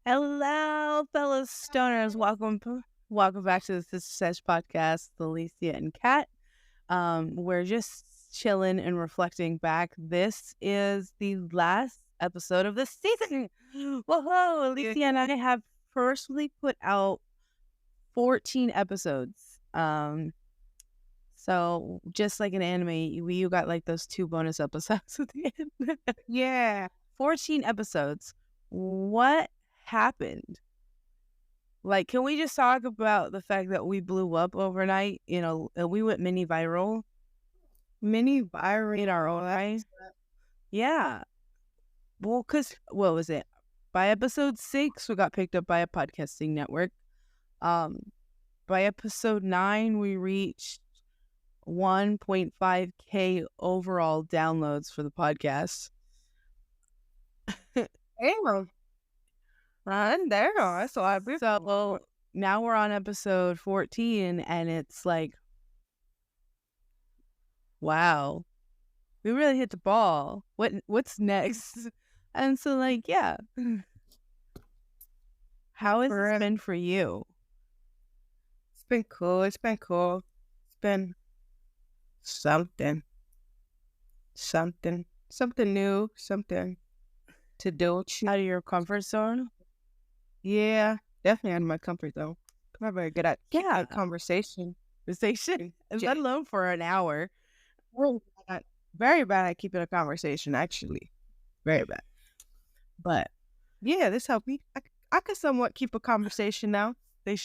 Hello, fellow stoners. Welcome back to the Sesh podcast, Alicia and Kat. We're just chilling and reflecting back. This is the last episode of the season. Whoa, Alicia and I have personally put out 14 episodes. So just like an anime, you got like those 2 bonus episodes at the end. Yeah. 14 episodes. What happened? Like, can we just talk about the fact that we blew up overnight? And we went mini viral in our own eyes. Yeah. Well, what was it? By episode 6, we got picked up by a podcasting network. By episode 9, we reached 1.5K overall downloads for the podcast. Damn. And there, that's a lot of people. So now we're on episode 14, and it's like, wow, we really hit the ball. What's next? And so, like, yeah. How has it been for you? It's been cool. It's been something new, something to do. Out of your comfort zone? Yeah, definitely out of my comfort zone. I'm not very good at conversation. Let alone for an hour. Very bad at keeping a conversation, actually. Very bad. But yeah, this helped me. I could somewhat keep a conversation now. Yeah,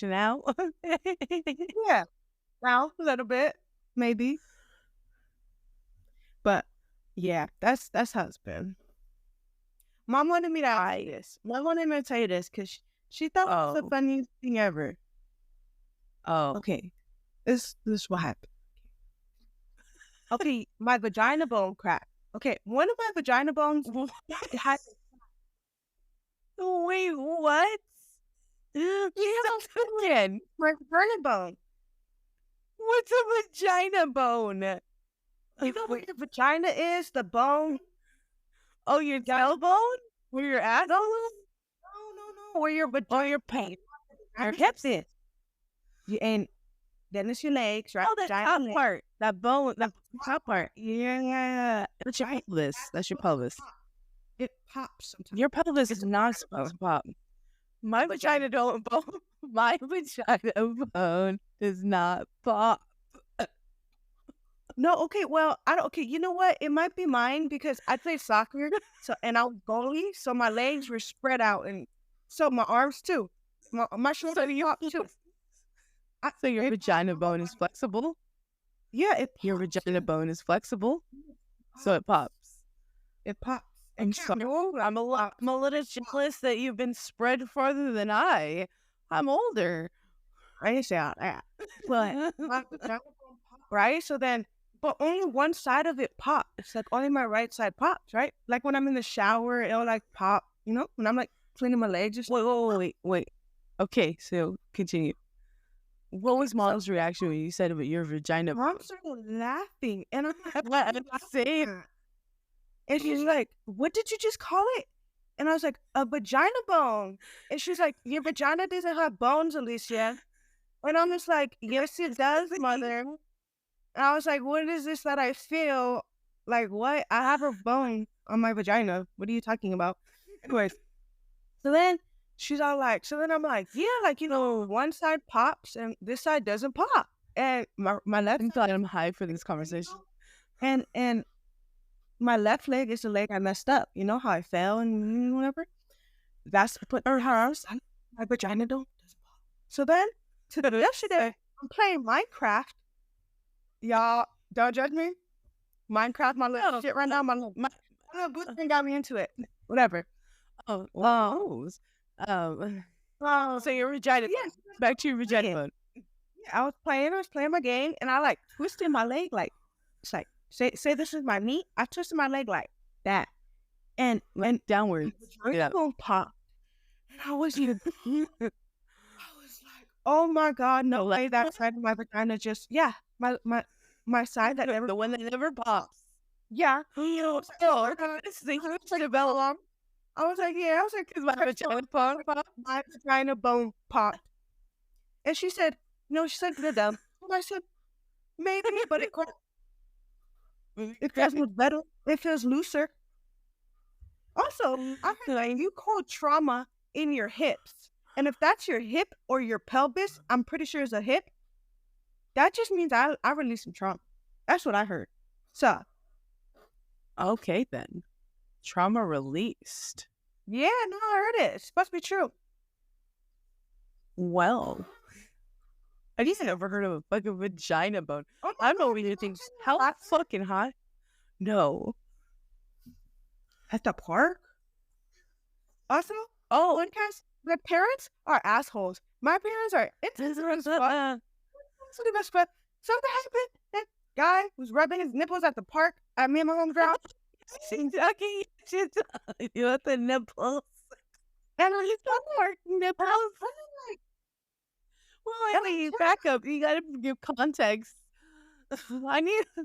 now a little bit, maybe. But yeah, that's how it's been. Mom wanted me to tell you this. Mom wanted me to tell you this because she thought it was the funniest thing ever. Oh, okay. This is what happened. Okay, my vagina bone cracked. Okay, one of my vagina bones had. Wait, what? My vagina bone. What's a vagina bone? You know what your vagina is? The bone. Oh, your tailbone? Where your ass? No. Where your vagina? Or your pain? Your hips is. And then it's your legs, right? Oh, the top part. That bone. That top part. Yeah. That's your pelvis. That's your pelvis. It pops sometimes. Your pelvis is not supposed to pop. My vagina don't bone. My vagina bone does not pop. No, okay, well, okay, you know what? It might be mine because I played soccer, and I was goalie, so my legs were spread out, and so my arms too. My shoulders pop too. So your vagina bone is flexible? Yeah, your vagina bone is flexible, so it pops. It pops. And so I'm a little jealous that you've been spread farther than I. I'm older. I didn't say all that. But my vagina bone popped, right? So then, but only one side of it popped. It's like only my right side pops, right? Like when I'm in the shower, it'll like pop, when I'm like cleaning my legs or something. Wait. Okay, so continue. What was Mom's reaction when you said about your vagina? Mom started laughing, and I'm like, "What I'm saying?" And she's like, "What did you just call it?" And I was like, "A vagina bone." And she's like, "Your vagina doesn't have bones, Alicia." And I'm just like, "Yes, it does, mother." And I was like, "What is this that I feel? Like, what? I have a bone on my vagina. What are you talking about?" Anyways, so then she's all like, I'm like, yeah, like, one side pops and this side doesn't pop. And my left side, I'm high for this conversation. And my left leg is the leg I messed up. You know how I fell and whatever? That's put her arms. My vagina doesn't pop. So then, yesterday, I'm playing Minecraft. Y'all, don't judge me. Minecraft, my little shit right now. My little boyfriend got me into it. Whatever. So your vagina. Yes. Back to your vagina bone. Yeah, I was playing my game, and I like twisted my leg like, it's like, say this is my knee. I twisted my leg like that, and went downwards. Yeah. Pop. And I was like, oh my God, no way! That side of my vagina just, my side that never, the one that never pops. Yeah. This thing develop. I was like, yeah. I was like, Is my vagina bone pop? my vagina bone popped. And she said, no, she said, good dumb. And I said, maybe, but it feels better. It feels looser. Also, I heard that you call trauma in your hips. And if that's your hip or your pelvis, I'm pretty sure it's a hip. That just means I released some trauma. That's what I heard. So, Okay, then. Trauma released. yeah, no, I heard it. It's supposed to be true. Well, I just never heard of a fucking vagina bone. I don't know what you think. How fucking hot? No. At the park? Also, Oh, my parents are assholes. My parents are insensitive as fuck. Sensitive as fuck. Something happened. That guy was rubbing his nipples at the park at me and my homegirl. okay, you want the nipples? And on his park nipples. Well, Ellie, back up. You gotta give context.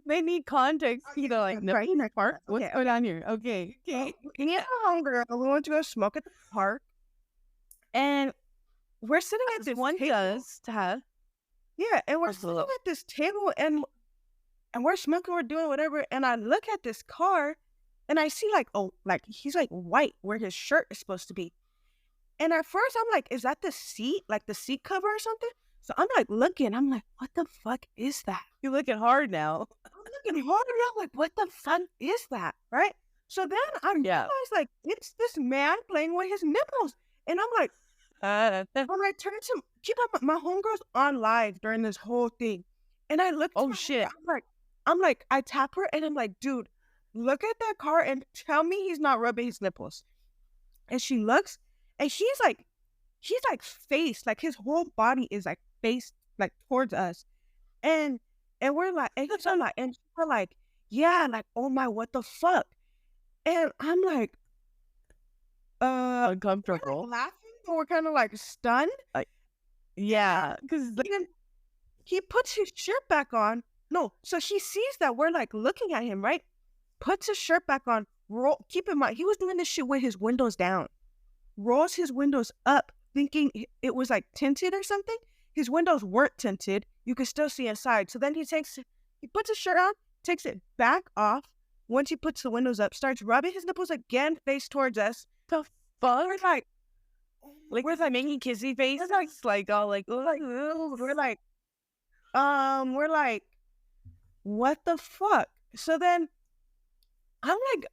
They need context. You know, like, right in the park. What's going on here? Okay. Me and my homegirl, we went to go smoke at the park. And we're sitting at this one table. does to have. Yeah, and we're sitting at this table and we're smoking, we're doing whatever. And I look at this car and I see like he's like white where his shirt is supposed to be. And at first I'm like, is that the seat? Like the seat cover or something? So I'm like looking, I'm like, what the fuck is that? You're looking hard now. I'm looking hard and I'm like, what the fuck is that? Right? So then I realized like it's this man playing with his nipples. And I'm like, when I turn to keep up, my homegirl's on live during this whole thing. And I look, oh shit. I'm like, I tap her and I'm like, dude, look at that car and tell me he's not rubbing his nipples. And she looks and he's like faced, like his whole body is like faced like towards us. And we're like, and he's like, and we're like, yeah, like, oh my, what the fuck? And I'm like, uncomfortable. We're laughing, but we're kind of like stunned. Yeah, because he puts his shirt back on. No, so he sees that we're like looking at him, right? Puts his shirt back on. Keep in mind, he was doing this shit with his windows down. Rolls his windows up, thinking it was like tinted or something. His windows weren't tinted. You could still see inside. So then he puts his shirt on, takes it back off. Once he puts the windows up, starts rubbing his nipples again, face towards us. The fuck? We're like, we're like making kissy faces, like all like, we're like, what the fuck? So then I'm like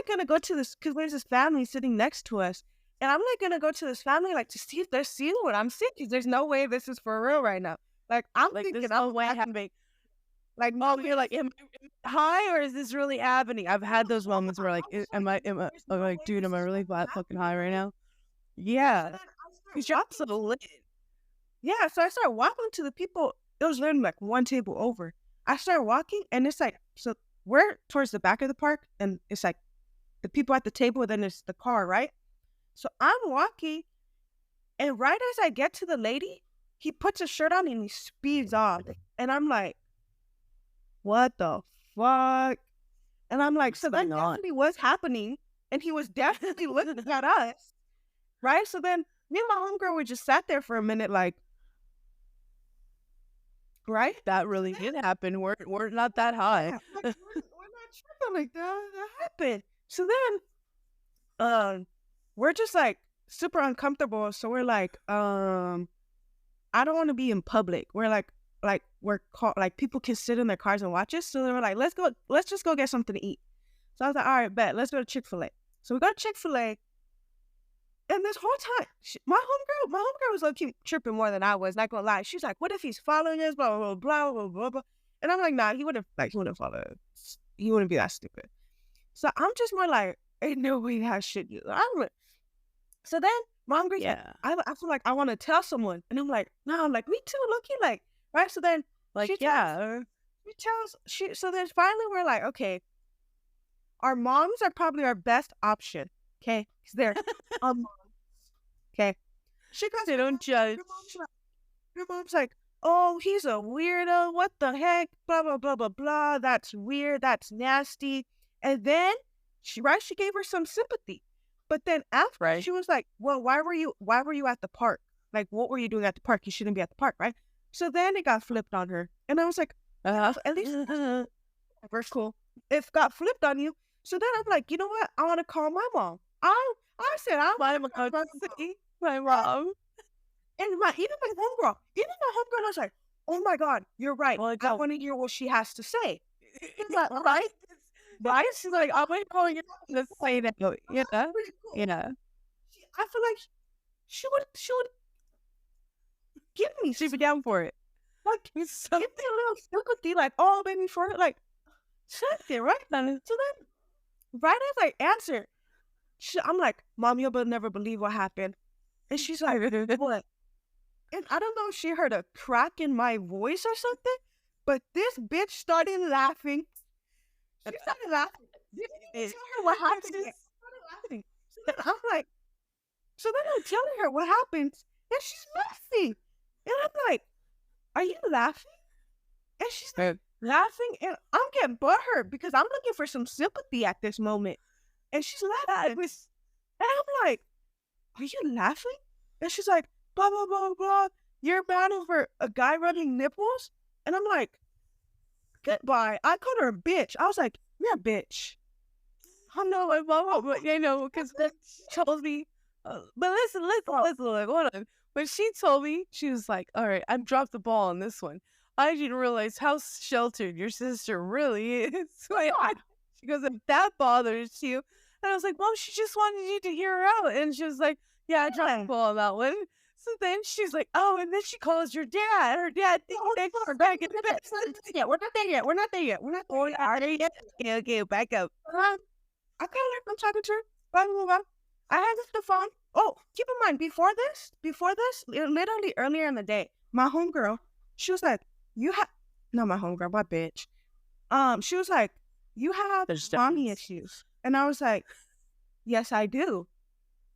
gonna go to this because there's this family sitting next to us, and I'm like gonna go to this family like to see if they're seeing what I'm seeing. Because there's no way this is for real right now. Like I'm like, thinking, no way happening. Like, oh, you're like, am I high or is this really happening? I've had those moments where like, am I like, dude, am I really fucking high right now? Yeah, because you're also lit. Yeah, so I started walking to the people. It was literally like one table over. I started walking, and it's like, so we're towards the back of the park, and it's like the people at the table, then it's the car, right? So I'm walking, and right as I get to the lady, he puts his shirt on and he speeds off. And I'm like, what the fuck? And I'm like, so that definitely was happening, and he was definitely looking at us, right? So then me and my homegirl were just sat there for a minute, like, right? That really did happen. We're not that high. We're not tripping like that. That happened. So then, we're just like super uncomfortable. So we're like, I don't want to be in public. We're like we're called, like people can sit in their cars and watch us. So they were like, let's just go get something to eat. So I was like, all right, bet, let's go to Chick-fil-A. So we go to Chick-fil-A. And this whole time, my homegirl was low-key tripping more than I was, not gonna lie. She's like, what if he's following us, blah, blah, blah, blah, blah, blah. And I'm like, nah, he wouldn't follow us. He wouldn't be that stupid. So I'm just more like, ain't no way that shit. So then my homegirl's like, I feel like I want to tell someone. And I'm like, no, I'm like, me too, low-key, like, right? So then, like, so then finally we're like, okay, our moms are probably our best option, okay? Because they're moms. Okay. She goes, they don't judge. Your mom's like, oh, he's a weirdo. What the heck? Blah, blah, blah, blah, blah. That's weird. That's nasty. And then she gave her some sympathy. But then after Right. she was like, well, why were you at the park? Like, what were you doing at the park? You shouldn't be at the park, right? So then it got flipped on her. And I was like, at least we're cool. It got flipped on you. So then I'm like, you know what? I want to call my mom. I said, I My want to call mom. my mom. My mom. And even my homegirl was like, oh my God, you're right. Well, I want to hear what she has to say. Like, right? Right? She's like, I'm waiting for you to say that. Yeah. pretty cool. Yeah. I feel like she would give me She'd be down for it. like give me a little sympathy, like, oh baby, for it, like something, right? So then right as I answer, I'm like, Mom, you'll never believe what happened. And she's like, what? And I don't know if she heard a crack in my voice or something, but this bitch started laughing. She started laughing. Didn't even tell her what happened. She started laughing. So then I'm like, so then I'm telling her what happened, and she's laughing. And I'm like, are you laughing? And she's like, laughing, and I'm getting butthurt because I'm looking for some sympathy at this moment. And she's laughing. And I'm like, are you laughing? And she's like, blah, blah, blah, blah. You're mad over a guy running nipples? And I'm like, goodbye. I called her a bitch. I was like, you're a bitch. I know my mom, but you know, because she told me, but listen, like, hold on. When she told me, she was like, all right, I've dropped the ball on this one. I didn't realize how sheltered your sister really is. She goes, if that bothers you. And I was like, Mom, she just wanted you to hear her out. And she was like, yeah, I dropped the ball on that one. So then she's like, oh, and then she calls your dad. Her dad thinks we're back in the bed. Yeah, we're not there yet. We're not there yet. We're not there yet. Okay, back up. I call her. I'm talking to her. Blah, blah, blah. I had the phone. Oh, keep in mind, before this, literally earlier in the day, my homegirl, she was like, not my homegirl, my bitch. She was like, you have mommy issues. And I was like, yes, I do.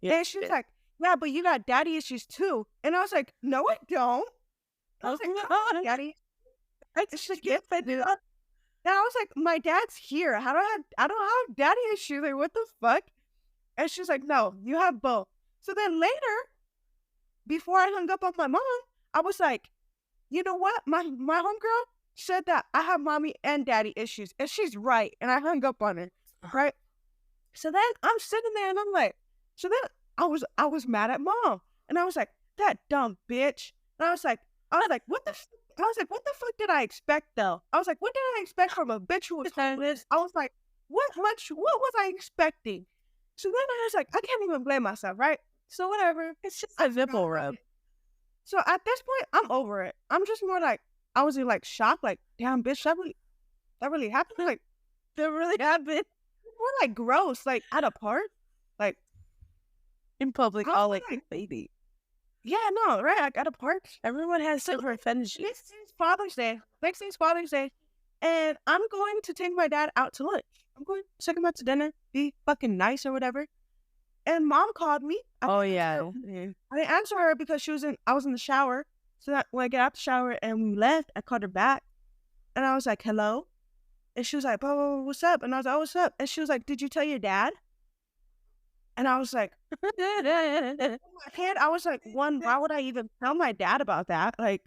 Yeah. And she was like, yeah, but you got daddy issues too. And I was like, no, I don't. I was like, no, daddy. She's like, yes, I do. And I was like, my dad's here. I don't have daddy issues. Like, what the fuck? And she's like, no, you have both. So then later, before I hung up on my mom, I was like, you know what? My homegirl said that I have mommy and daddy issues. And she's right. And I hung up on her. Right? So then I'm sitting there and I'm like, so then I was mad at mom. And I was like, that dumb bitch. And I was like, what the fuck did I expect though? I was like, what did I expect from a bitch who was homeless? I was like, what was I expecting? So then I was like, I can't even blame myself, right? So whatever. It's just a nipple rub. So at this point, I'm over it. I'm just more like, I was in like shock, like, damn, bitch, that really happened? Like, that really happened? We're like gross, like at a park, like in public, all like baby. Yeah, no, right? Like at a park. Everyone has different fetishes. Next thing's Father's Day. And I'm going to take my dad out to lunch. I'm going to take him out to dinner, be fucking nice or whatever. And mom called me. I didn't answer her because I was in the shower. So that when I get out the shower and we left, I called her back. And I was like, hello? And she was like, blah, blah, blah, what's up? And I was like, oh, what's up? And she was like, did you tell your dad? And I was like, in my head, I was like, one, why would I even tell my dad about that? Like,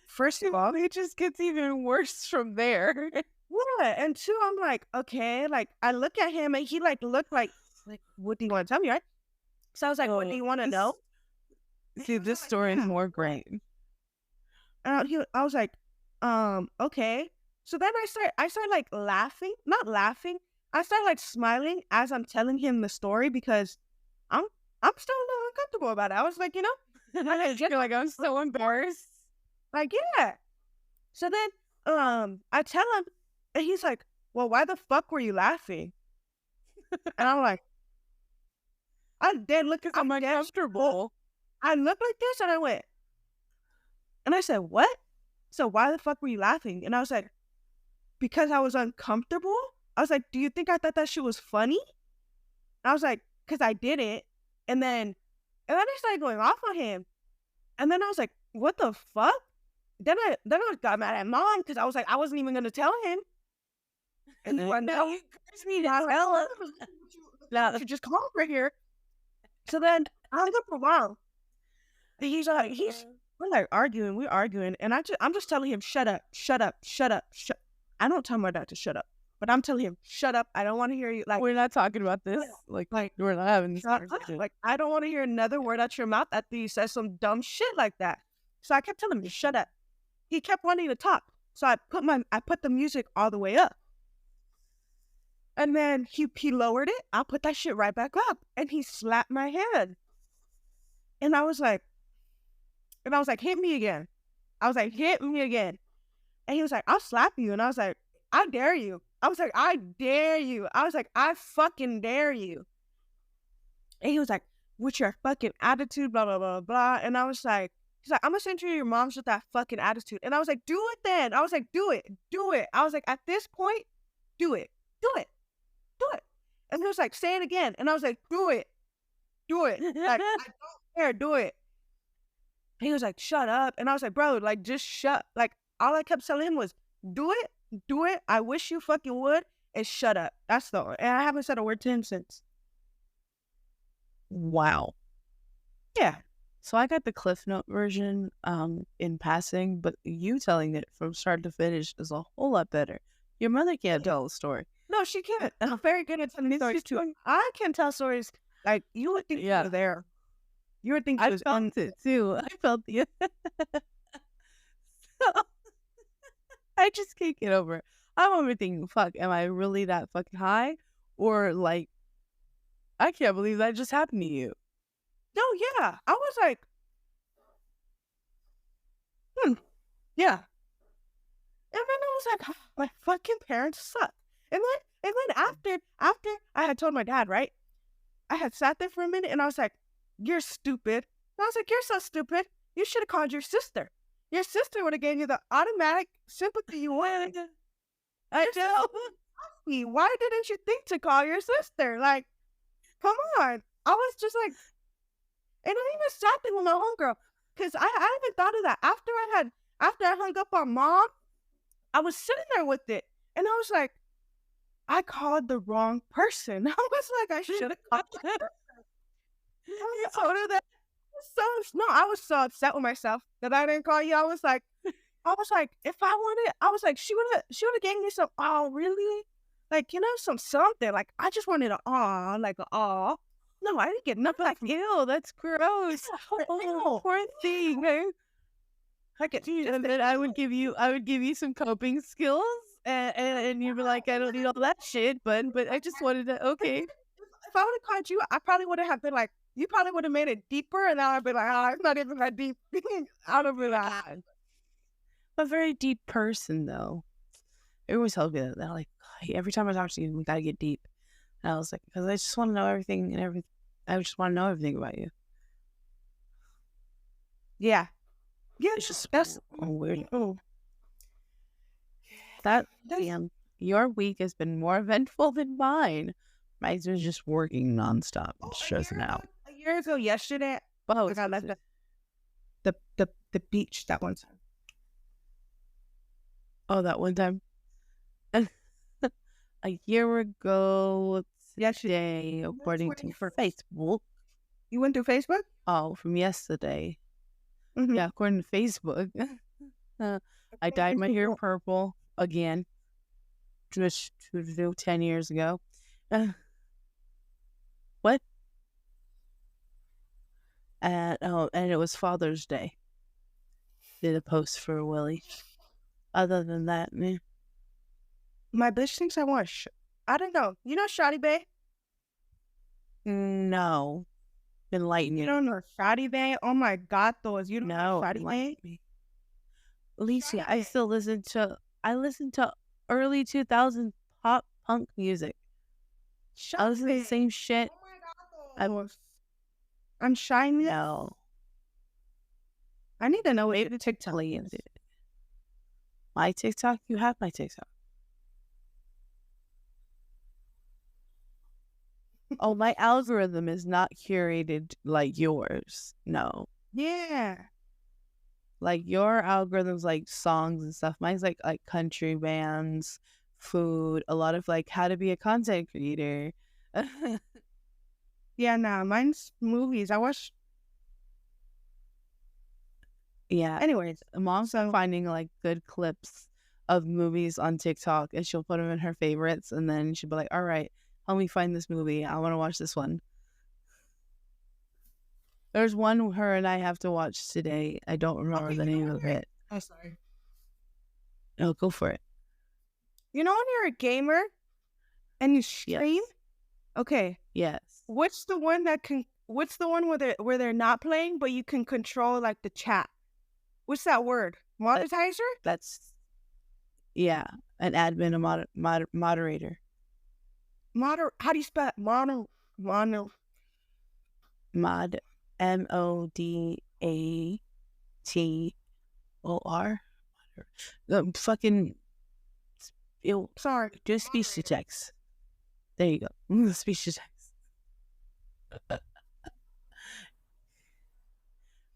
first of all, it just gets even worse from there. Yeah. And two, I'm like, okay. Like, I look at him and he like looked like, what do you want to tell me, right? So I was like, what do you want to know? See, this story is more great. I was like, okay. So then I started like laughing, not laughing. I started like smiling as I'm telling him the story because I'm still a little uncomfortable about it. I was like, you're like, I'm so embarrassed. Like, yeah. So then, I tell him, and he's like, well, why the fuck were you laughing? And I'm like, I did look because I'm uncomfortable. I looked like this and I went, and I said, what? So why the fuck were you laughing? And I was like, because I was uncomfortable. I was like, do you think I thought that shit was funny? And I was like, because I didn't. And then I started going off on him. And then I was like, what the fuck? Then I got mad at mom because I was like, I wasn't even going to tell him. And then now you me to tell him. I should just come over here. So then I hung up for a while. And we're like arguing, and I'm just telling him, shut up. I don't tell my dad to shut up, but I'm telling him, shut up. I don't want to hear you. Like, we're not talking about this. Like we're not having this conversation. Like, I don't want to hear another word out your mouth after you said some dumb shit like that. So I kept telling him to shut up. He kept wanting to talk, so I put the music all the way up, and then he lowered it. I put that shit right back up, and he slapped my hand, and I was like, hit me again. I was like, hit me again. And he was like, I'll slap you. And I was like, I dare you. I was like, I dare you. I was like, I fucking dare you. And he was like, with your fucking attitude, blah, blah, blah, blah. And I was like, he's like, I'm going to send you to your mom's with that fucking attitude. And I was like, do it then. I was like, do it. I was like, at this point, do it. And he was like, say it again. And I was like, do it. Like, I don't care, do it. He was like, shut up. And I was like, bro, like, just shut. Like, all I kept telling him was, do it. I wish you fucking would. And shut up. That's the only. And I haven't said a word to him since. Wow. Yeah. So I got the Cliff Note version in passing, but you telling it from start to finish is a whole lot better. Your mother can't tell a story. No, she can't. And I'm very good at telling stories too. I can tell stories like you would think you were there. You would think I felt it too. I felt the. I just can't get over it. I'm over thinking, fuck, am I really that fucking high? Or like, I can't believe that just happened to you. No, yeah. I was like, yeah. And then I was like, my fucking parents suck. And then after I had told my dad, right? I had sat there for a minute and I was like, you're stupid. And I was like, you're so stupid. You should have called your sister. Your sister would have given you the automatic sympathy you wanted. I know. Why didn't you think to call your sister? Like, come on. I was just like, and I even sat there with my homegirl because I even thought of that after I hung up on mom. I was sitting there with it, and I was like, I called the wrong person. I was like, I should have called the person. You told her that. I was so upset with myself that I didn't call you. I was like, if I wanted, I was like, she would have gave me some. Oh, really? Like, something. Like, I just wanted a like a aw. No, I didn't get nothing. Like, ew, that's gross. Oh, poor thing. And then I would give you some coping skills, and you'd be like, I don't need all that shit, but I just wanted to. Okay. If I would have called you, I probably would have been like, you probably would have made it deeper, and now I'd be like, it's not even that deep. I'd have been like, I'm a very deep person, though. It always tells me that. They're like, every time I talk to you, we gotta get deep. And I was like, because I just want to know everything and everything. I just want to know everything about you. Yeah. It's just that's weird. Oh, your week has been more eventful than mine. Mine's was just working nonstop. Stressing out. A year ago yesterday, I got left the beach that one time. Oh, that one time. A year ago yesterday, according to Facebook. You went through Facebook? Oh, from yesterday. Mm-hmm. Yeah, according to Facebook. I dyed my hair purple again. Just 10 years ago. What? And it was Father's Day. Did a post for Willie. Other than that, man. My bitch thinks I want I don't know. You know Shotty Bay? No. Enlighten you. Don't know Shotty Bay? Oh my God, those. You don't know Shotty Bay? Alicia, I listen to early 2000s pop punk music. I listen to the same shit. Oh my God, I'm shiny. No. I need to know what the TikTok is. My TikTok? You have my TikTok. Oh, my algorithm is not curated like yours. No. Yeah. Like your algorithm's like songs and stuff. Mine's like country bands, food, a lot of like how to be a content creator. Yeah, nah, mine's movies. I watch. Yeah. Anyways, Mom's been so finding like good clips of movies on TikTok and she'll put them in her favorites and then she'll be like, all right, help me find this movie. I want to watch this one. There's one her and I have to watch today. I don't remember the name of it. I'm sorry. Oh, go for it. You know when you're a gamer and you stream? Yes. Okay. Yes. What's the one where they're not playing but you can control like the chat? What's that word? Monetizer? That's yeah, an admin, a moderator. How do you spell it? Mod MODATOR. Fucking sorry. do speech to text. There you go. Speech to text.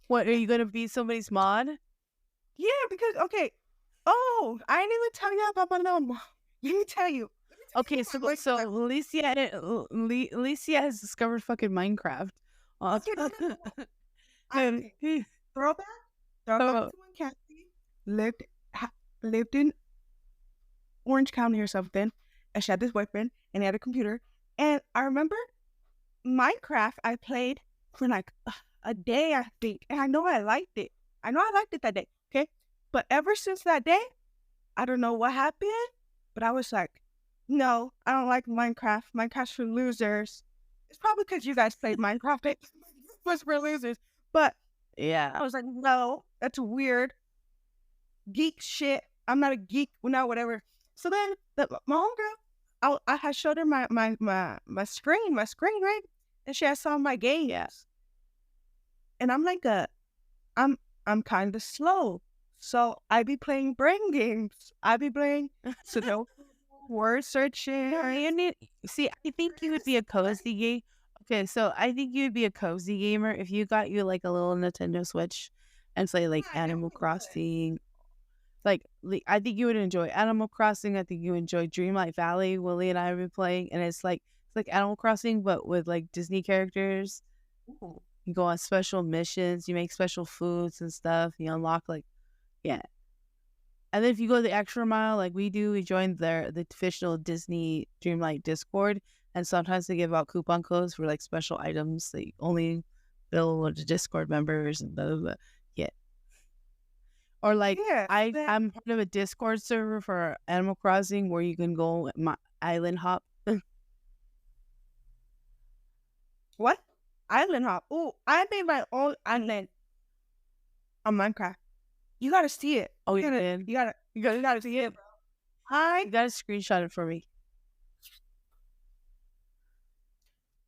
What, are you gonna be somebody's mod? Yeah, because okay. Oh, I didn't even tell you about my little. Let me tell you. Okay, so Alicia has discovered fucking Minecraft. Okay. Throwback to when Kathy lived in Orange County or something, and she had this boyfriend, and he had a computer. And I remember Minecraft I played for like a day, I think, and I know I liked it. I know I liked it that day, okay? But ever since that day, I don't know what happened, but I was like, no, I don't like Minecraft. Minecraft's for losers. It's probably because you guys played Minecraft. It was for losers. But yeah, I was like, no, that's weird. Geek shit. I'm not a geek. Well, no, whatever. So then my homegirl, I had showed her my screen, right? And she had saw my games. Yes. And I'm like I'm kind of slow. So I be playing brain games. I be playing word searching. See, I think you would be a cozy gamer. Okay, so I think you would be a cozy gamer if you got you like a little Nintendo Switch and play like Animal Crossing. Like, I think you would enjoy Animal Crossing. I think you enjoy Dreamlight Valley. Willie and I have been playing, and it's like Animal Crossing but with like Disney characters. Ooh. You go on special missions. You make special foods and stuff. You unlock yeah. And then if you go the extra mile, like we do, we join the official Disney Dreamlight Discord, and sometimes they give out coupon codes for like special items that only available to Discord members and blah blah blah. Yeah. Or like I'm part of a Discord server for Animal Crossing where you can go my island hop. What? Island hop. Oh, I made my own island on Minecraft. You gotta see it. Oh, you gotta see it, bro. You gotta screenshot it for me.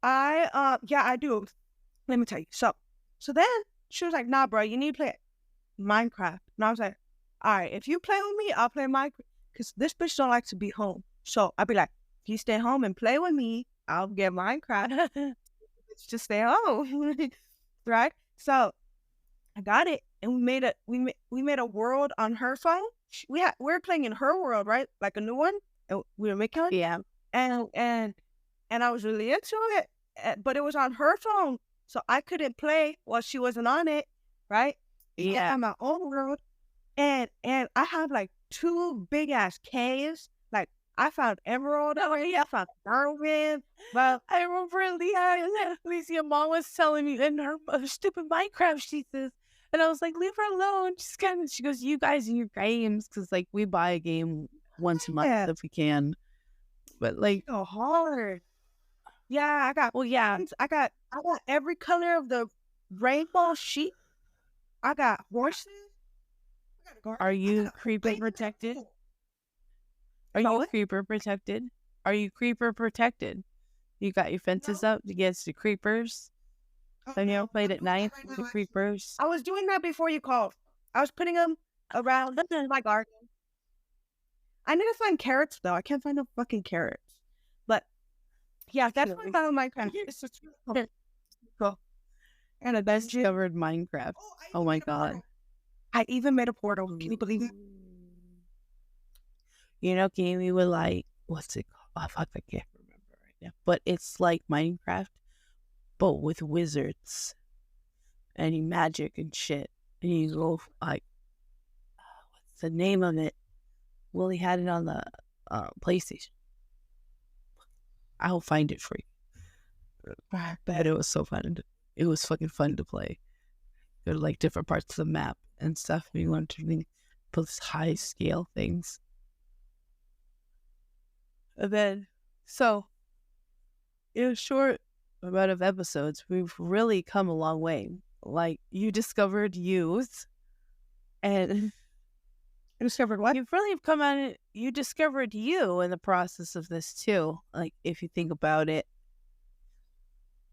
Yeah, I do. Let me tell you. So then she was like, nah, bro, you need to play Minecraft. And I was like, all right, if you play with me, I'll play Minecraft. Because this bitch don't like to be home. So I'll be like, if you stay home and play with me, I'll get Minecraft. Just stay home. Right? So I got it. And we made a world on her phone. We were playing in her world, right? Like a new one. And we were making it. Yeah. And I was really into it. But it was on her phone. So I couldn't play while she wasn't on it, right? Yeah. I have my own world. And I have like 2 big ass caves. Like I found emerald already. I found diamond. Well, I remember Alicia mom was telling me in her stupid Minecraft she says, and I was like, leave her alone. She goes, you guys and your games, because like we buy a game once a month if we can. But like so hard. Yeah, I got I got every color of the rainbow sheep. I got horses. Are you creeper protected? Are you creeper protected? Are you creeper protected? You got your fences up against the creepers? Have you ever played at night with the creepers? I was doing that before you called. I was putting them around my garden. I need to find carrots though. I can't find no fucking carrots. But yeah, that's what I found in Minecraft. It's just cool. And I discovered Minecraft. Oh my god. I even made a portal. Can you believe it? You know, gaming with like, what's it called? Oh, fuck, I can't remember right now. But it's like Minecraft, but with wizards and magic and shit. And you go like, what's the name of it? Willie had it on the PlayStation. I'll find it for you. But it was so fun. It was fucking fun to play. Go to like different parts of the map and stuff. We wanted to put high scale things. And then, so in a short amount of episodes, we've really come a long way. Like, you discovered youth, and I discovered what? you've really come out. You discovered you in the process of this too. Like, if you think about it,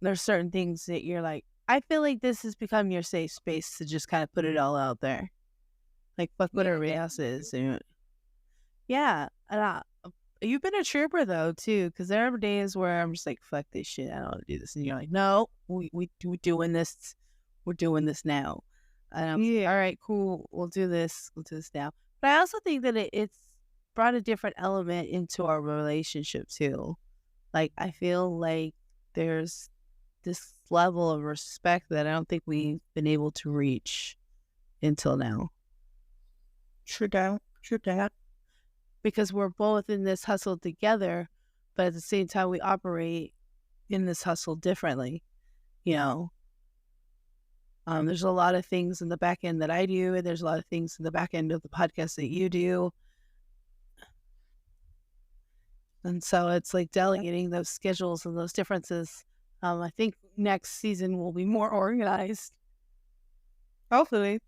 there's certain things that you're like, I feel like this has become your safe space to just kind of put it all out there. Like, fuck what everybody else is. Yeah. And you've been a trooper, though, too, because there are days where I'm just like, fuck this shit. I don't want to do this. And you're like, no, we're doing this. We're doing this now. And I'm like, all right, cool. We'll do this. We'll do this now. But I also think that it's brought a different element into our relationship, too. Like, I feel like there's this level of respect that I don't think we've been able to reach until now. True that. Because we're both in this hustle together, but at the same time we operate in this hustle differently. You know, there's a lot of things in the back end that I do, and there's a lot of things in the back end of the podcast that you do. And so it's like delegating those schedules and those differences. I think next season will be more organized. Hopefully.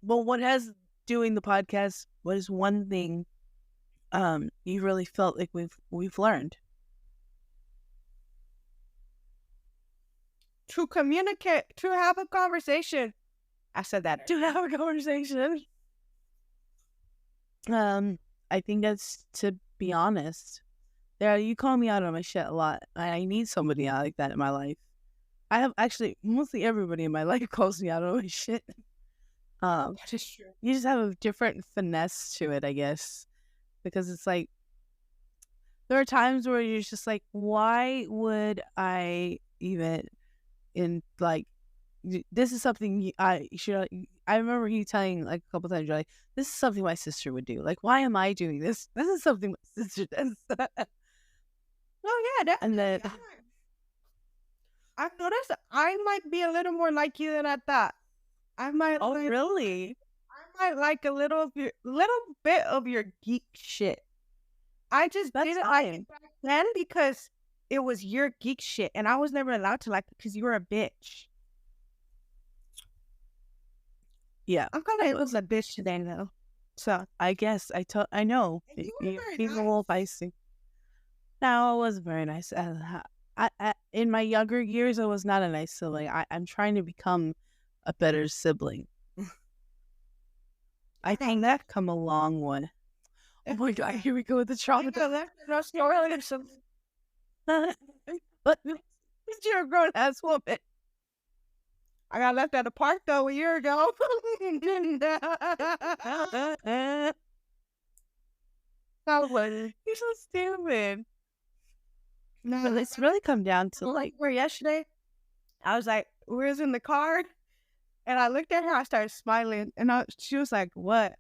But what has doing the podcast, what is one thing you really felt like we've learned? To communicate, to have a conversation. I said that. To have a conversation. I think that's to be honest. Yeah, you call me out on my shit a lot. I need somebody like that in my life. I have actually mostly everybody in my life calls me out on my shit. That is true. You just have a different finesse to it, I guess, because it's like there are times where you're just like, why would I even this is something I remember you telling like a couple times, you're like, this is something my sister would do. Like, why am I doing this? This is something my sister does. Oh yeah, and then I've noticed I might be a little more like you than I thought. I might. Oh, really? I might like a little bit of your geek shit. I just didn't like it back then because it was your geek shit, and I was never allowed to like it because you were a bitch. Yeah, I'm kind of a bitch today, though. So I guess I know you're a little feisty. No, I wasn't very nice. I in my younger years, I was not a nice sibling. I'm trying to become a better sibling. I think that come a long way. Oh my god, here we go with the trauma. But you're a grown ass woman. I got left at the park though a year ago. You're so stupid. No, but it's really come down to like where yesterday, I was like, we was in the car, and I looked at her. I started smiling, and she was like, "What?"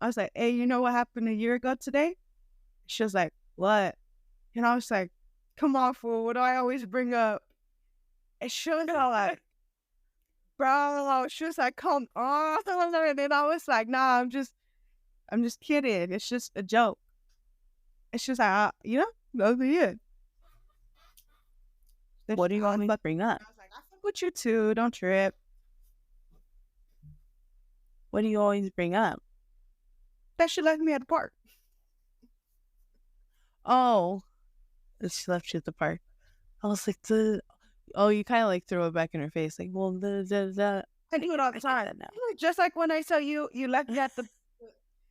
I was like, "Hey, you know what happened a year ago today?" She was like, "What?" And I was like, "Come on, fool! What do I always bring up?" And she was like, "Bro," she was like, "Come on!" And then I was like, "Nah, I'm just kidding. It's just a joke." And she was like, "That'll be it." What do you want me to bring up? I was like, "I fuck with you too. Don't trip." What do you always bring up? That she left me at the park. Oh, she left you at the park. I was like, you kind of like throw it back in her face, like, well, I do it all the time. Just like when I saw you left me at the.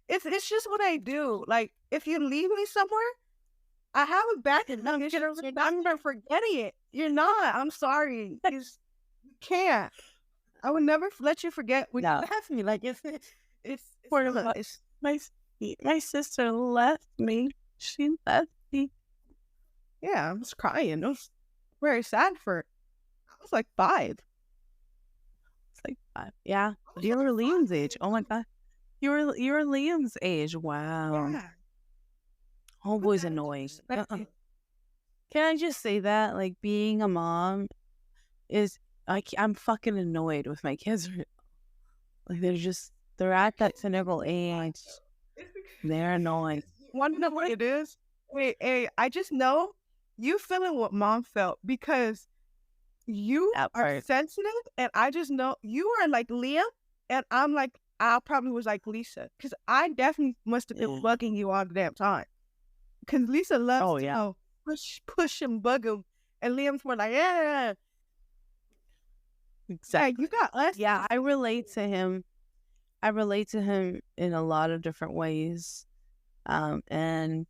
It's just what I do. Like if you leave me somewhere, I have it back and I'm not forgetting it. You're not. I'm sorry. You can't. I would never let you forget when you left me. Like it's part of it. It's nice. My sister left me. She left me. Yeah, I was crying. It was very sad for her. I was like 5. It's like 5. Yeah. You were Liam's age. Oh my God. You were Liam's age. Wow. Yeah. Homeboy's annoying. Can I just say that? Like, being a mom is, I'm fucking annoyed with my kids. Like, they're at that cynical age. They're annoying. Want to know what it is? Hey, I just know you feeling what mom felt because you That are part. sensitive, and I just know you are like Liam, and I probably was like Lisa, because I definitely must have been bugging you all the damn time. Because Lisa loves to push and bug him, and Liam's more like, yeah. Exactly. Yeah, you got us. Yeah, I relate to him. I relate to him in a lot of different ways. And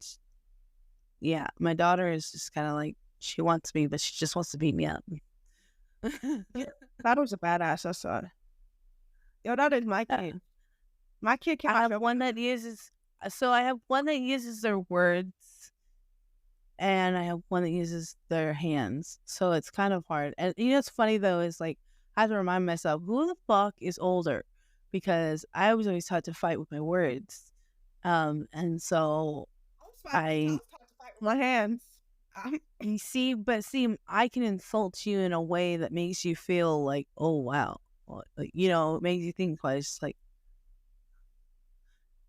yeah, my daughter is just kind of like, she wants me, but she just wants to beat me up. That was a badass. I saw it. Yo, that is my kid. My kid can't. I have one that uses their words, and I have one that uses their hands. So it's kind of hard. And you know what's funny though is like, I have to remind myself, who the fuck is older? Because I was always taught to fight with my words. And so I was taught to fight with my hands. I can insult you in a way that makes you feel like, oh wow, like, you know, it makes you think twice. Like,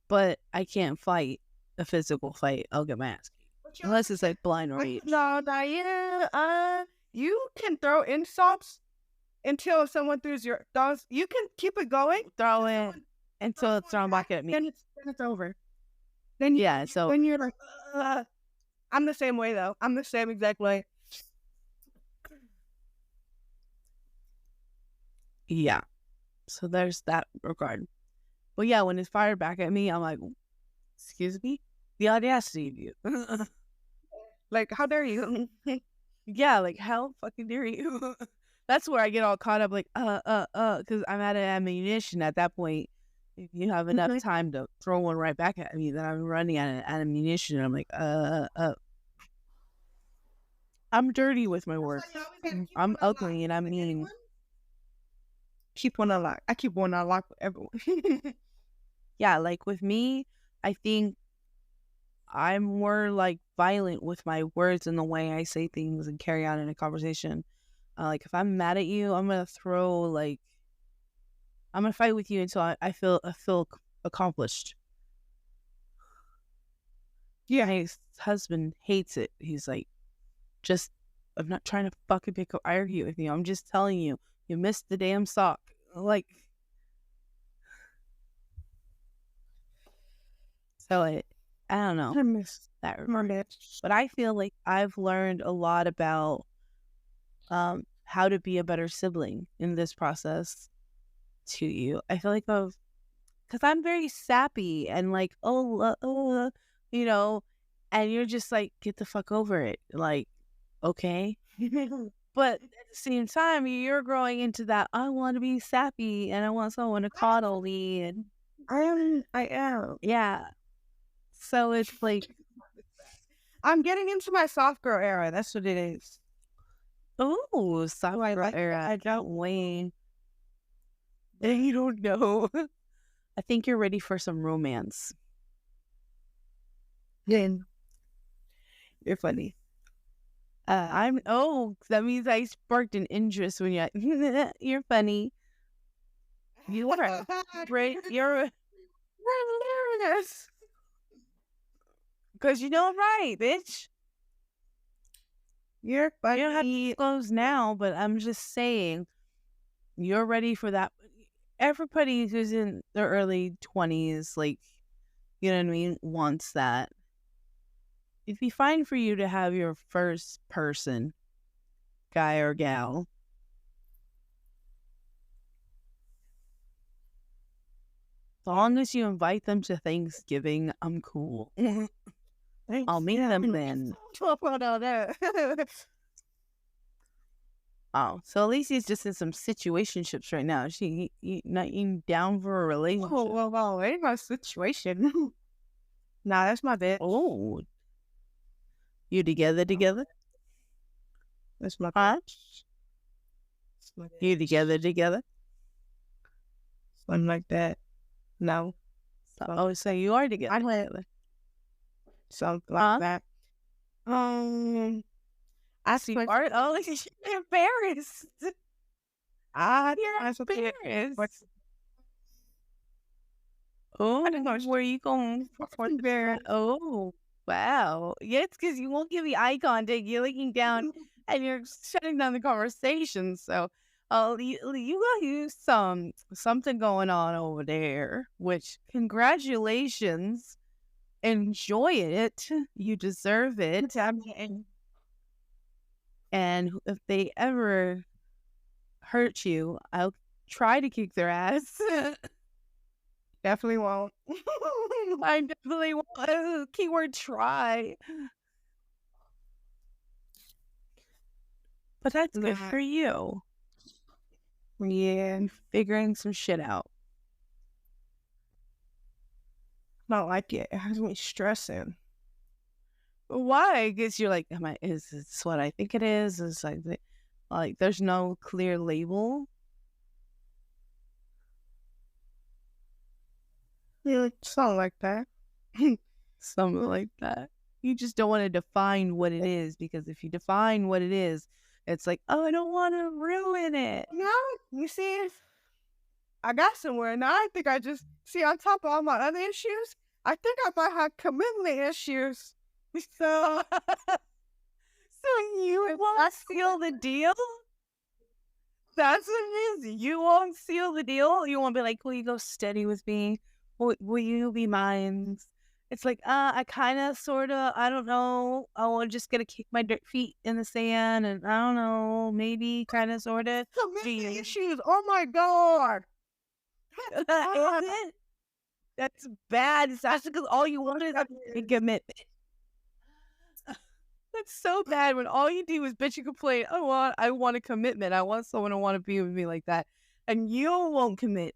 but I can't fight a physical fight. I'll get my ass kicked. Unless it's like blind rage. No, yeah. You can throw insults until someone throws. You can keep it going. Throw it until it's thrown back at me. Then it's over. Then you're like, I'm the same way though. I'm the same exact way. Yeah. So there's that regard. But yeah, when it's fired back at me, I'm like, excuse me? The audacity of you. Like, how dare you? Yeah, like, how fucking dare you? That's where I get all caught up, like, because I'm out of ammunition at that point. If you have enough time to throw one right back at me, then I'm running out of ammunition. And I'm like, I'm dirty with my words. I'm ugly and I'm mean. Keep one unlocked. I keep one unlocked with everyone. Yeah, like with me, I think I'm more like violent with my words and the way I say things and carry on in a conversation. Like if I'm mad at you, I'm gonna fight with you until I feel accomplished. Yeah, my husband hates it. He's like, I'm not trying to fucking argue with you. I'm just telling you, you missed the damn sock. Like, so I don't know. I miss that, but I feel like I've learned a lot about how to be a better sibling in this process to you. I feel like because I'm very sappy and like, you know, and you're just like, get the fuck over it. Like, okay. But at the same time, you're growing into that, I want to be sappy and I want someone to coddle me. And I am. Yeah. So it's like, I'm getting into my soft girl era. That's what it is. Oh, soft girl era. I don't wait. You don't know. I think you're ready for some romance. Yeah. You're funny. That means I sparked an interest when you're funny. You are great. You're hilarious. Because you know I'm right, bitch. You're funny. You don't have to disclose now, but I'm just saying, you're ready for that. Everybody who's in their early 20s, like, you know what I mean, wants that. It'd be fine for you to have your first person, guy or gal. As long as you invite them to Thanksgiving, I'm cool. I'll meet them then. Oh, so Alicia's just in some situationships right now. She not even down for a relationship. Oh, well, ain't my situation. Nah, that's my bitch. Oh, you together? That's my Huh? bitch. That's my bitch. You together? Something like that. No. Oh, so you are together. I went something like Huh? that. I You are. Oh, you're embarrassed. You're embarrassed. Oh, where you going? Oh, wow. Yeah, it's because you won't give me eye contact. You're looking down and you're shutting down the conversation. So, you got you something going on over there. Which congratulations, enjoy it. You deserve it. And if they ever hurt you, I'll try to kick their ass. Definitely won't. I definitely won't. Keyword try. But that's good for you. Yeah. Figuring some shit out. Not like it. It has me stressing. Why? Because you're like, is this what I think it is? It's like there's no clear label. Yeah, something like that. Something like that. You just don't want to define what it is, because if you define what it is, it's like, oh, I don't want to ruin it. No, you see, I got somewhere. Now I think I just, see, on top of all my other issues, I think I might have commitment issues. So, you won't seal the deal? That's what it is. You won't seal the deal? You won't be like, will you go steady with me? Will you be mine? It's like, I kind of, sort of, I don't know. I'm just going to kick my feet in the sand, and I don't know, maybe, kind of, sort of. commitment issues. Oh my God. Is it? That's bad. It's actually because all you want is a commitment. That's so bad when all you do is bitch and complain. I want a commitment. I want someone to want to be with me like that. And you won't commit.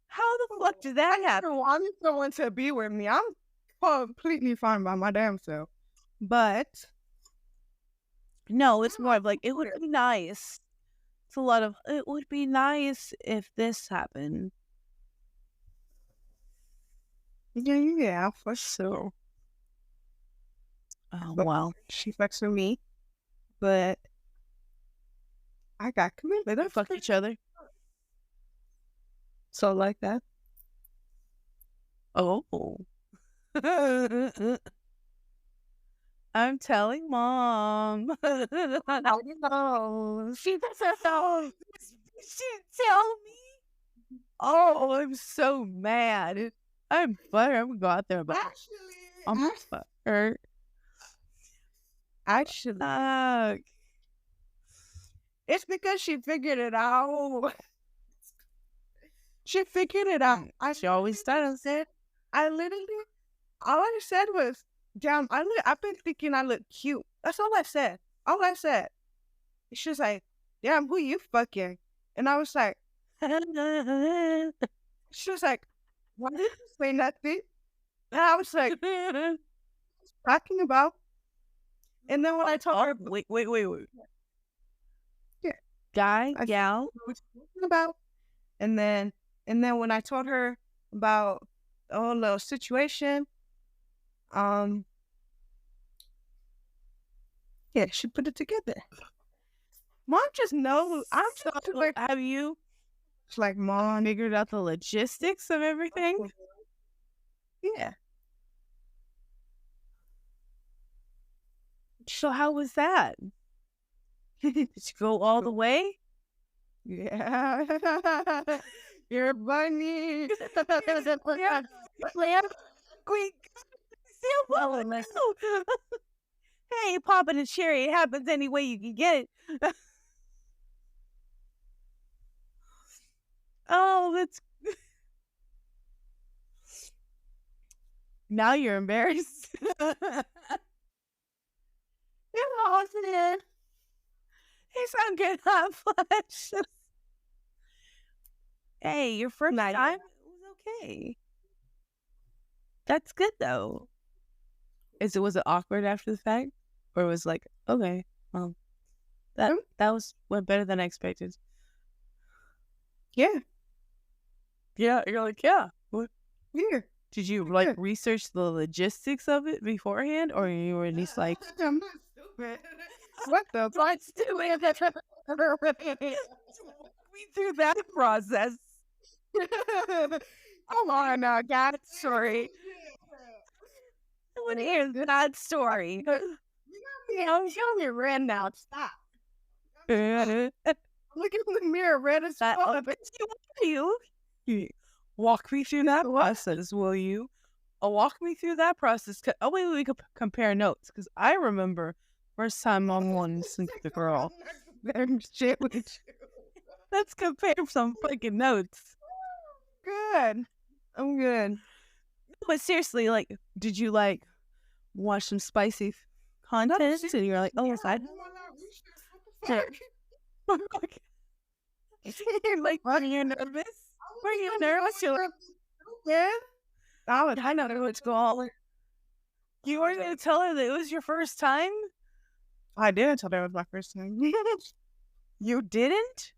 How the fuck does that happen? I need someone to be with me. I'm completely fine by my damn self. But no, it's more of like, it would be nice. It's a lot of, it would be nice if this happened. Yeah, for sure. Oh, well. She fucks with me, but I got commitment. They don't fuck each other. So like that. Oh. I'm telling Mom. I know. She doesn't know. She tell me. Oh, I'm so mad. I'm buttered. I'm gonna go out there, but I'm buttered. Actually, it's because she figured it out. She figured it out. She always does it. I literally, all I said was, damn, I've been thinking I look cute. That's all I said. All I said. She was like, damn, who you fucking? And I was like, she was like, why did you say nothing? And I was like, talking about. And then when I told her, wait. Yeah. Guy, gal. Talking about. And then when I told her about the whole little situation, yeah, she put it together. Mom just knows. I'm just like, have you? It's like, Mom figured out the logistics of everything. Yeah. So how was that? Did you go all the way? Yeah. You're funny. Hey, popping a cherry. It happens any way you can get it. Oh, that's... Now you're embarrassed. You're positive. It's not good hot flash. Hey, your first time, it was okay. That's good though. Was it awkward after the fact, or was it like, okay, well, that went better than I expected. Yeah. Yeah, you're like, yeah. What? Yeah. Did you like research the logistics of it beforehand, or you were just like, I'm not stupid. What the fuck? Stupid. We through that process. Come on now, God. Sorry. I want to hear that story. I'm showing you red now. Stop. Look in the mirror, red as fuck. You walk me through that process, will you? Walk me through that process. Oh, wait, we could compare notes, because I remember first time Mom wanted to sleep with the girl. Let's compare some fucking notes. Good. I'm good. But seriously, like, did you like watch some spicy content? And you're like, oh, is that? You're like, were you nervous? Were you nervous? You're like, yeah. I know what's going on. You weren't going to tell her that it was your first time? I did tell her it was my first time. You didn't?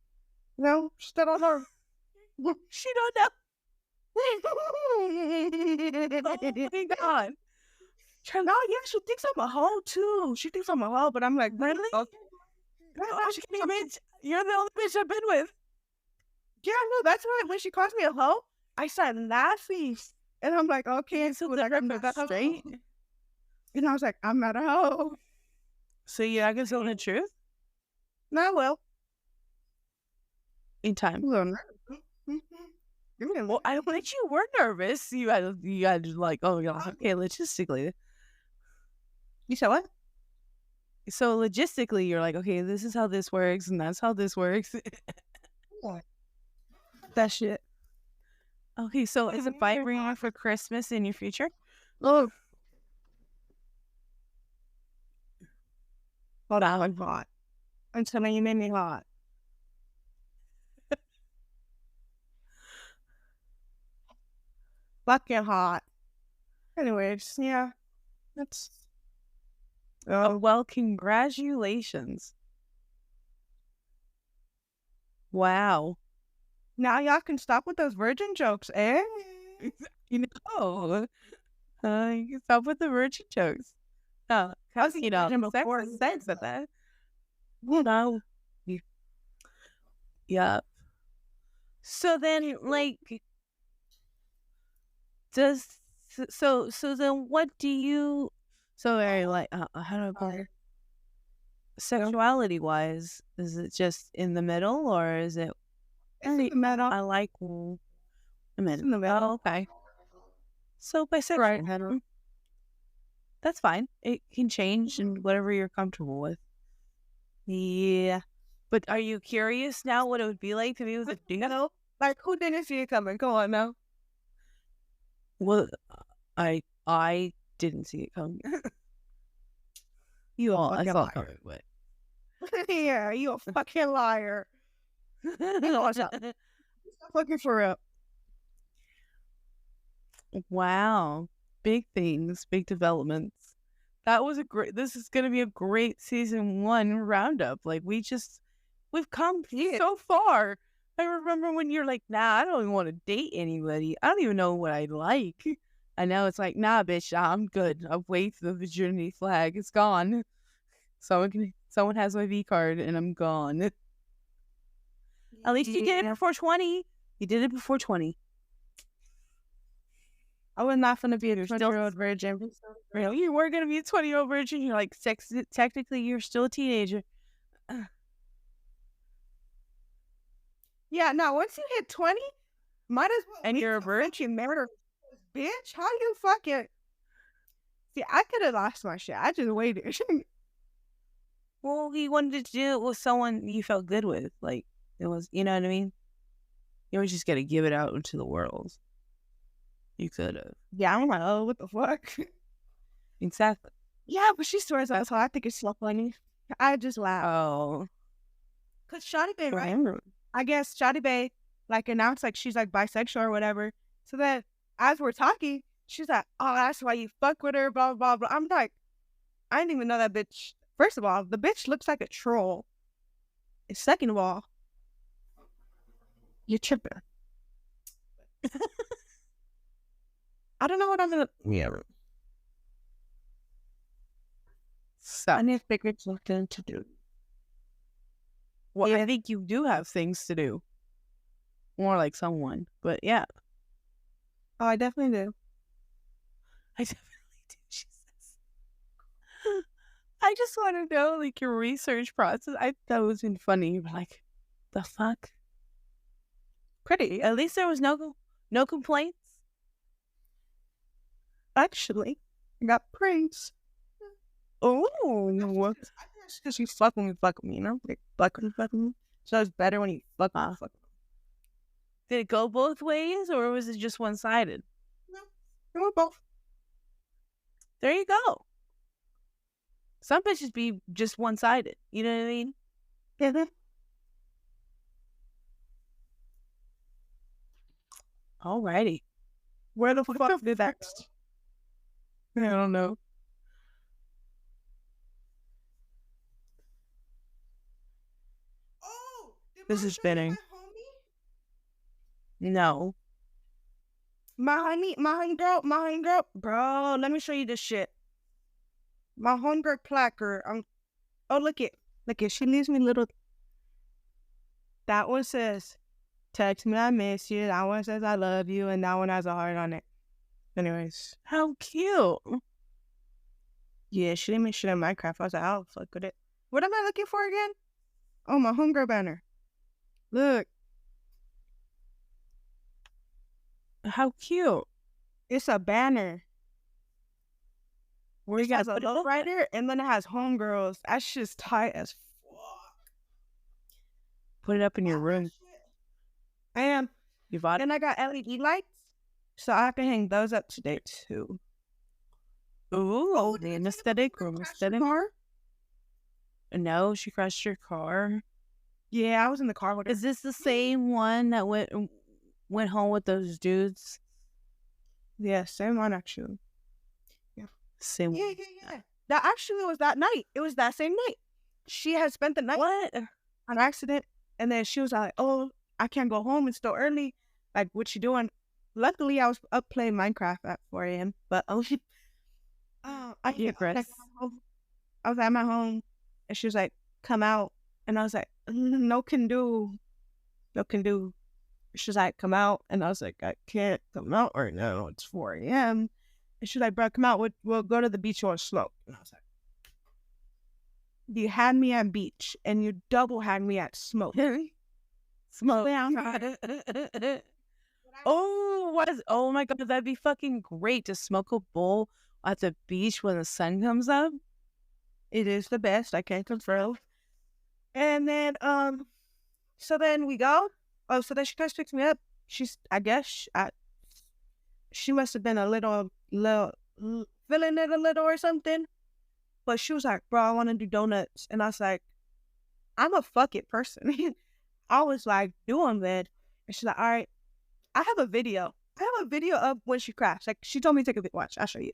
No, she don't know. She don't know. Oh my God. No, yeah, she thinks I'm a hoe too. She thinks I'm a hoe, but I'm like, really? Okay. You're the only bitch I've been with. Yeah, no, that's why when she calls me a hoe, I start laughing. And I'm like, okay, so I got that straight. And I was like, I'm not a hoe. So you're not gonna tell the truth? No, I will. In time. Well, I bet you were nervous. You had like, oh yeah, okay, logistically. You said what? So logistically, you're like, okay, this is how this works, and that's how this works. What? That shit. Okay, so is it vibrating for Christmas in your future? Look. Hold on, I'm hot. Until you made me hot. Fucking hot. Anyways, yeah. That's... well, congratulations. Wow. Now y'all can stop with those virgin jokes, eh? You know. You can stop with the virgin jokes. How's sense of that? You know. Yeah. So then, like, so then what do you, so very like, how do I put it? Sexuality wise, is it just in the middle, or is it? It's in the middle. I like the middle. In the middle. Oh, okay. So bisexual. Right. That's fine. It can change and whatever you're comfortable with. Yeah. But are you curious now what it would be like to be with a dude? Like, who didn't see it coming? Go on now. Well, I didn't see it coming. You all, I saw it coming, but yeah, you a fucking liar. Stop looking for it. Wow, big things, big developments. That was this is going to be a great season 1 roundup. Like, we've come so far. I remember when you're like, nah, I don't even want to date anybody. I don't even know what I like. And now it's like, nah, bitch, I'm good. I've waved the virginity flag. It's gone. Someone has my V card and I'm gone. At least you did it before 20. You did it before 20. I was not going to be a 20-year-old virgin. Really? You were going to be a 20-year-old virgin. You're like, technically, you're still a teenager. Yeah, no, once you hit 20, might as well. And you're a virgin? Murder. Bitch, how you fucking... See, I could have lost my shit. I just waited. Well, you wanted to do it with someone you felt good with. Like, it was, you know what I mean? You always just got to give it out into the world. You could have. Yeah, I'm like, oh, what the fuck? Exactly. Yeah, but she swears that's why I think it's so funny. I just laugh. Oh. Because Shawty Bae, right? I guess Shawty Bae, like, announced, like, she's, like, bisexual or whatever. So that, as we're talking, She's like, oh, that's why you fuck with her, blah, blah, blah. I'm like, I didn't even know that bitch. First of all, the bitch looks like a troll. And second of all, you're tripping. I don't know what I'm gonna. Yeah. So I need to figure something to do. well, I think you do have things to do. More like someone, but yeah. Oh, I definitely do. I definitely do, she says. I just want to know, like, your research process. I thought it was been funny. You're like, the fuck? Pretty. At least there was no complaints. Actually, I got praise. Oh, what? Because you fucking with me, you know? Like, fucking me. So it's better when you fuck me. did it go both ways, or was it just one-sided? No, it went both. There you go. Some bitches be just one-sided. You know what I mean? Mm-hmm. Alrighty. Where the fuck did that go? I don't know. Oh, This is spinning. No. My homegirl, bro, let me show you this shit. My homegirl placard. Oh, look it. She leaves me little. That one says, text me, I miss you. That one says, I love you. And that one has a heart on it. Anyways. How cute. Yeah, she didn't make shit in Minecraft. I was like, oh, fuck with it. What am I looking for again? Oh, my homegirl banner. Look. How cute. It's a banner. Where you It got has a logo right there, and then it has homegirls. That's just tight as fuck. Put it up in your room. I am. You bought it? And I got LED lights, so I can hang those up today too. Ooh, the aesthetic room aesthetic. No, she crashed your car. Yeah, I was in the car with her. Is this the same one that went home with those dudes? Yeah, same one actually. Yeah. Same. Yeah. That actually was that night. It was that same night. She had spent the night on accident, and then she was like, "Oh, I can't go home. It's still early. Like, what you doing?" Luckily, I was up playing Minecraft at 4 a.m. But I was at my home, and she was like, "Come out," and I was like, "No can do." She's like, "Come out," and I was like, "I can't come out right now. It's 4 a.m." And she's like, "Bro, come out. We'll go to the beach or slope." And I was like, "You had me at beach, and you double had me at smoke." Smoke. Oh my god, that'd be fucking great to smoke a bowl at the beach when the sun comes up. It is the best. I can't confirm. And then, so then we go. Oh, so then she comes picks me up. She must have been a little feeling it a little or something. But she was like, "Bro, I want to do donuts." And I was like, I'm a fuck it person. I was like, "Do them then." And she's like, "All right." I have a video of when she crashed. Like, she told me to take a video. Watch, I'll show you.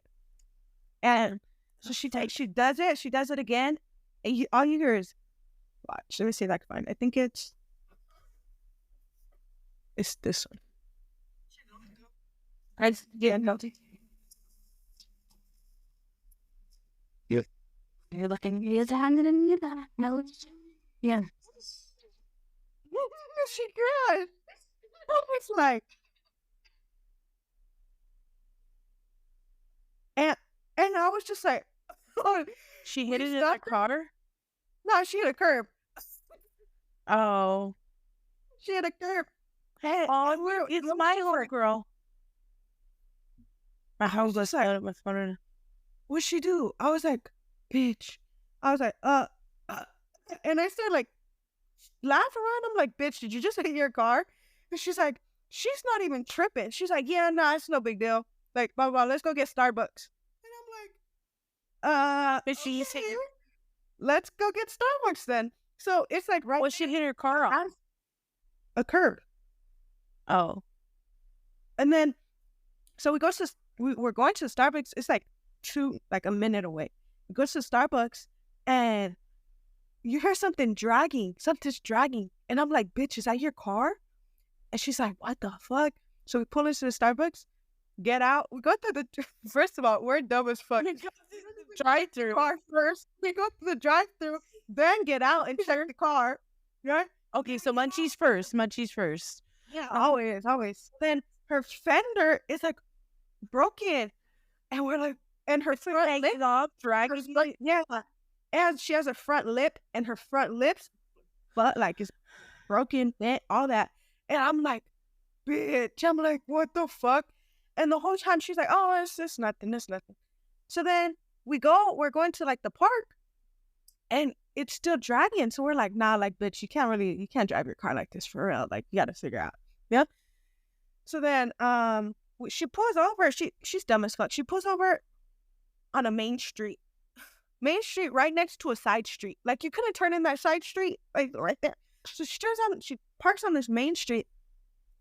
And so she does it again. And all you hear is, watch. Let me see if I can find it. I think it's this one. You're looking at the hand in the nose. Yeah. She crashed. It's like, and I was just like, oh, She hit it in the car? No, she hit a curb. Oh. She hit a curb. Hey, it's my little girl. My house was like, my phone. What'd she do? I was like, bitch. I was like, and I started like laughing around. I'm like, bitch, did you just hit your car? And she's like, she's not even tripping. She's like, yeah, nah, it's no big deal. Like, blah, blah, let's go get Starbucks. And I'm like, Bitch, you hit let's go get Starbucks then. So it's like right. What she hit her car on? A curb. Oh. And then, so we go to we're going to Starbucks. It's like a minute away. We go to Starbucks and you hear something dragging. Something's dragging. And I'm like, bitch, is that your car? And she's like, what the fuck? So we pull into the Starbucks, get out. We go through first of all, we're dumb as fuck. Drive-through car first. We go to the drive-through, then get out and check the car. Right? Okay, so munchies first. Yeah, always. Then her fender is like broken. And we're like, and her front lip off, yeah. And she has a front lip, and her front lips, but like it's broken, bent, all that. And I'm like, bitch. I'm like, what the fuck? And the whole time she's like, oh, it's nothing. So then we're going to like the park, and it's still dragging. So we're like, nah, like, bitch, you can't drive your car like this for real. Like, you got to figure out. Yeah. So then, she pulls over. She's dumb as fuck. She pulls over on a main street right next to a side street. Like, you couldn't turn in that side street, like right there. So she parks on this main street,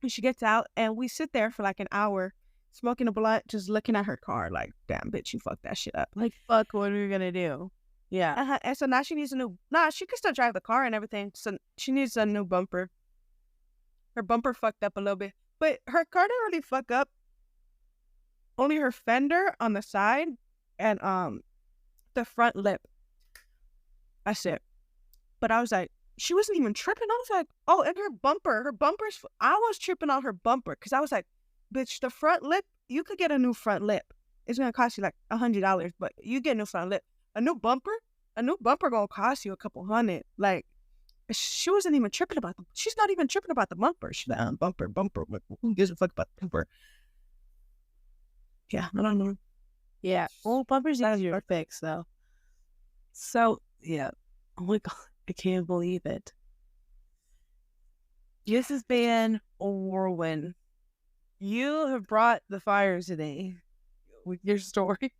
and she gets out, and we sit there for like an hour, smoking a blunt, just looking at her car. Like, damn, bitch, you fucked that shit up. Like, fuck, what are we gonna do? Yeah. And so now she needs she could still drive the car and everything. So she needs a new bumper. Her bumper fucked up a little bit, but her car didn't really fuck up. Only her fender on the side and the front lip. That's it. But I was like, she wasn't even tripping. I was like, oh, and her bumper's. I was tripping on her bumper because I was like, bitch, the front lip. You could get a new front lip. It's gonna cost you like $100, but you get a new front lip. A new bumper gonna cost you a couple $100. Like, she wasn't even tripping about them. She's not even tripping about the bumper. She's like, bumper. Like, who gives a fuck about the bumper? Yeah, I don't know. Yeah. Well, bumpers easier to fix though. So yeah. Oh my god, I can't believe it. This has been a whirlwind. You have brought the fire today with your stories.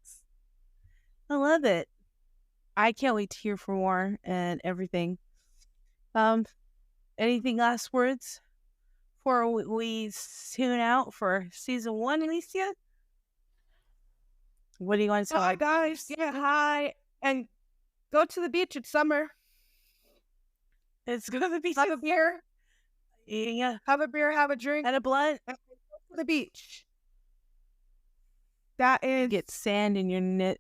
I love it. I can't wait to hear for more and everything. Anything last words before we tune out for season 1, Alicia? What do you want to tell guys? Get high and go to the beach. It's summer. It's gonna be have a beer. Yeah. Have a beer, have a drink. And a blunt. And go to the beach. That is... Get sand in your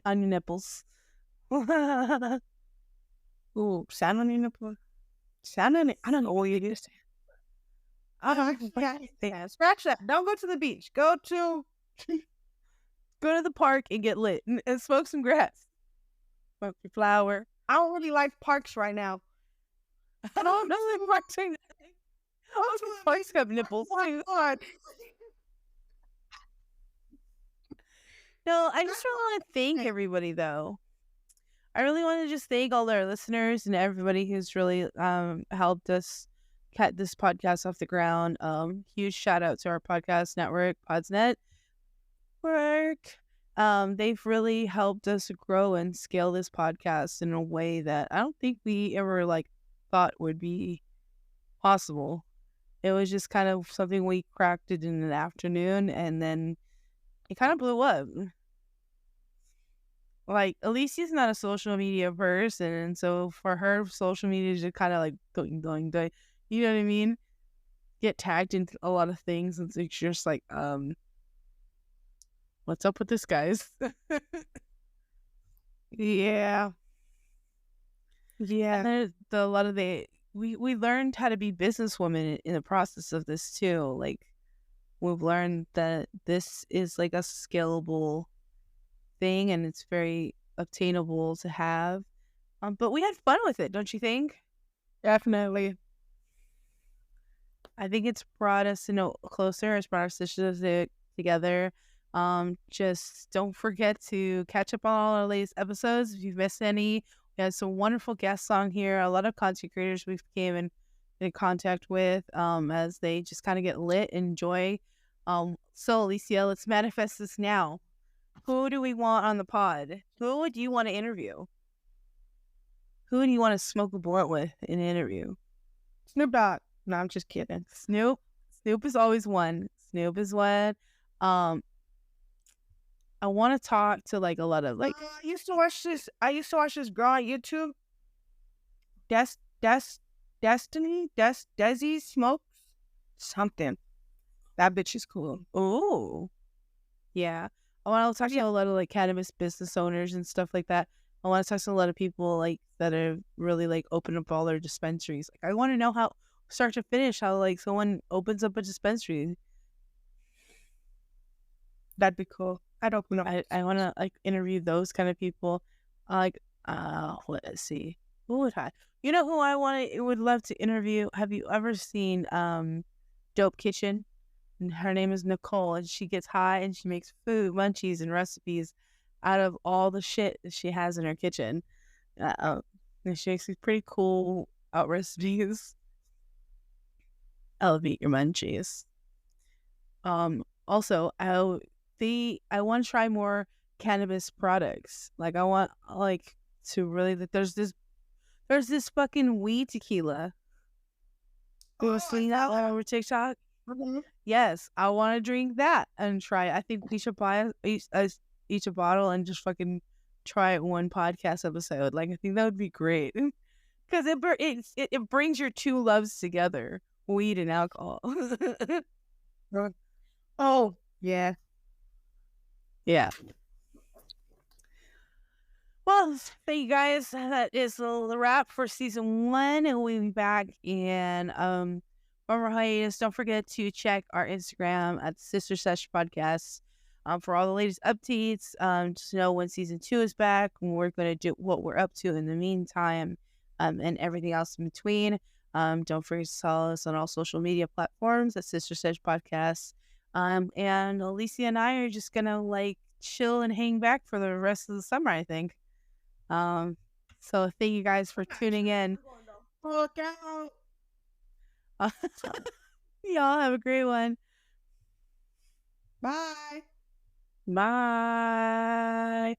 on your nipples. Ooh, sand on your nipples. Sand on it. I don't know what you do. Yeah, scratch that. Don't go to the beach. Go to the park and get lit and smoke some grass. Smoke your flower. I don't really like parks right now. I don't know if parks are... Parks have nipples. Oh my god. No, I just really want to thank everybody, though. I really want to just thank all our listeners and everybody who's really helped us get this podcast off the ground. Huge shout out to our podcast network, Podznetwork. They've really helped us grow and scale this podcast in a way that I don't think we ever thought would be possible. It was just kind of something we cracked it in an afternoon, and then it kind of blew up. Like, Alicia's not a social media person, and so for her, social media is just kind of going. You know what I mean? Get tagged into a lot of things, and it's just like, what's up with this, guys? Yeah. And a lot of we learned how to be businesswomen in the process of this too. Like, we've learned that this is like a scalable thing, and it's very obtainable to have. But we had fun with it, don't you think? Definitely. I think it's brought us closer. It's brought our sisters together. Just don't forget to catch up on all our latest episodes if you've missed any. We had some wonderful guests on here. A lot of content creators we've came in contact with as they just kind of get lit and enjoy. So, Alicia, let's manifest this now. Who do we want on the pod? Who would you want to interview? Who do you want to smoke a blunt with in an interview? Snoop Dogg. No, I'm just kidding. Snoop is always one. Snoop is one. I want to talk to like a lot of like. I used to watch this. I used to watch this girl on YouTube. Desi smokes something. That bitch is cool. Oh, yeah. I want to talk to a lot of like cannabis business owners and stuff like that. I want to talk to a lot of people like that have really like opened up all their dispensaries. Like I want to know how start to finish how like someone opens up a dispensary. That'd be cool. I'd open up. I want to like interview those kind of people. Like let's see, who would I? You know who I would love to interview? Have you ever seen Dope Kitchen? And her name is Nicole, and she gets high and she makes food, munchies, and recipes out of all the shit that she has in her kitchen. And she makes these pretty cool out recipes. Elevate your munchies. Also, I want to try more cannabis products. Like I want like to really like there's this fucking weed tequila. You ever seen that over TikTok? Mm-hmm. Yes, I want to drink that and try it. I think we should buy each a bottle and just fucking try it one podcast episode. Like I think that would be great because it brings your two loves together, weed and alcohol. Oh yeah. Yeah. Well, thank you guys. That is the wrap for season 1, and we'll be back in summer hiatus. Don't forget to check our Instagram at Sister Sesh Podcast for all the latest updates. Just know when season 2 is back, and we're going to do what we're up to in the meantime, and everything else in between. Don't forget to follow us on all social media platforms at Sister Sesh Podcast. And Alicia and I are just gonna like chill and hang back for the rest of the summer, I think. So thank you guys for tuning in. Look out. Y'all have a great one. Bye. Bye.